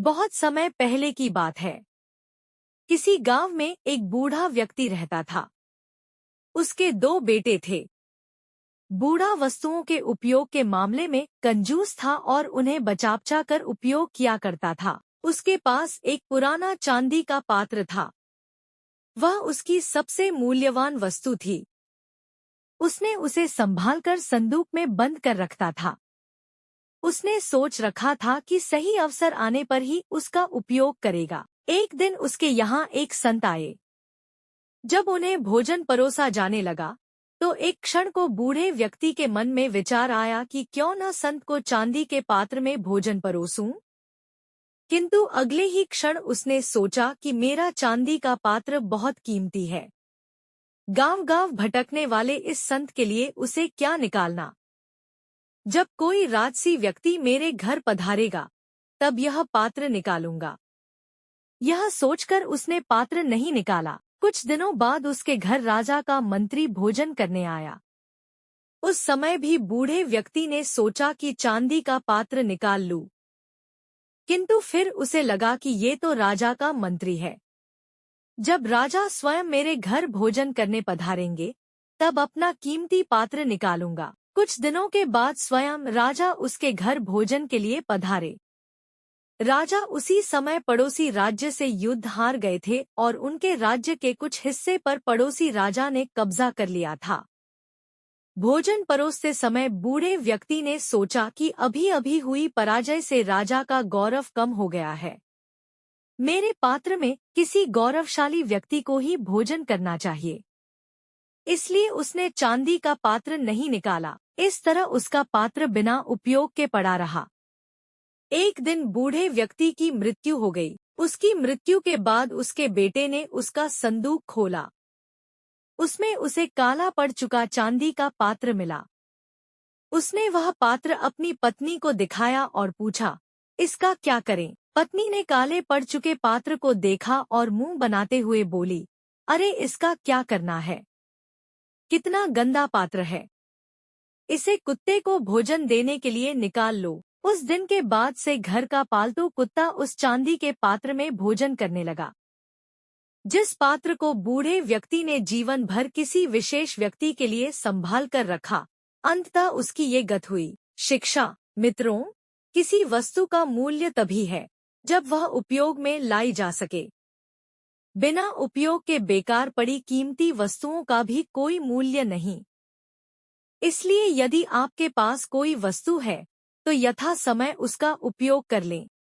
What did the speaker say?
बहुत समय पहले की बात है। किसी गांव में एक बूढ़ा व्यक्ति रहता था। उसके दो बेटे थे। बूढ़ा वस्तुओं के उपयोग के मामले में कंजूस था और उन्हें बचा कर उपयोग किया करता था। उसके पास एक पुराना चांदी का पात्र था। वह उसकी सबसे मूल्यवान वस्तु थी। उसने उसे संभालकर संदूक में बंद कर रखता था। उसने सोच रखा था कि सही अवसर आने पर ही उसका उपयोग करेगा। एक दिन उसके यहाँ एक संत आए। जब उन्हें भोजन परोसा जाने लगा तो एक क्षण को बूढ़े व्यक्ति के मन में विचार आया कि क्यों न संत को चांदी के पात्र में भोजन परोसूं। किंतु अगले ही क्षण उसने सोचा कि मेरा चांदी का पात्र बहुत कीमती है। गांव-गांव भटकने वाले इस संत के लिए उसे क्या निकालना। जब कोई राजसी व्यक्ति मेरे घर पधारेगा तब यह पात्र निकालूंगा। यह सोचकर उसने पात्र नहीं निकाला। कुछ दिनों बाद उसके घर राजा का मंत्री भोजन करने आया। उस समय भी बूढ़े व्यक्ति ने सोचा कि चांदी का पात्र निकाल लूं। किंतु फिर उसे लगा कि ये तो राजा का मंत्री है। जब राजा स्वयं मेरे घर भोजन करने पधारेंगे तब अपना कीमती पात्र निकालूंगा। कुछ दिनों के बाद स्वयं राजा उसके घर भोजन के लिए पधारे। राजा उसी समय पड़ोसी राज्य से युद्ध हार गए थे और उनके राज्य के कुछ हिस्से पर पड़ोसी राजा ने कब्जा कर लिया था। भोजन परोसते समय बूढ़े व्यक्ति ने सोचा कि अभी-अभी हुई पराजय से राजा का गौरव कम हो गया है। मेरे पात्र में किसी गौरवशाली व्यक्ति को ही भोजन करना चाहिए। इसलिए उसने चांदी का पात्र नहीं निकाला। इस तरह उसका पात्र बिना उपयोग के पड़ा रहा। एक दिन बूढ़े व्यक्ति की मृत्यु हो गई। उसकी मृत्यु के बाद उसके बेटे ने उसका संदूक खोला। उसमें उसे काला पड़ चुका चांदी का पात्र मिला। उसने वह पात्र अपनी पत्नी को दिखाया और पूछा, इसका क्या करें? पत्नी ने काले पड़ चुके पात्र को देखा और मुंह बनाते हुए बोली, अरे इसका क्या करना है? कितना गंदा पात्र है। इसे कुत्ते को भोजन देने के लिए निकाल लो। उस दिन के बाद से घर का पालतू कुत्ता उस चांदी के पात्र में भोजन करने लगा। जिस पात्र को बूढ़े व्यक्ति ने जीवन भर किसी विशेष व्यक्ति के लिए संभाल कर रखा, अंततः उसकी ये गत हुई। शिक्षा। मित्रों, किसी वस्तु का मूल्य तभी है जब वह उपयोग में लाई जा सके। बिना उपयोग के बेकार पड़ी कीमती वस्तुओं का भी कोई मूल्य नहीं। इसलिए यदि आपके पास कोई वस्तु है तो यथा समय उसका उपयोग कर लें।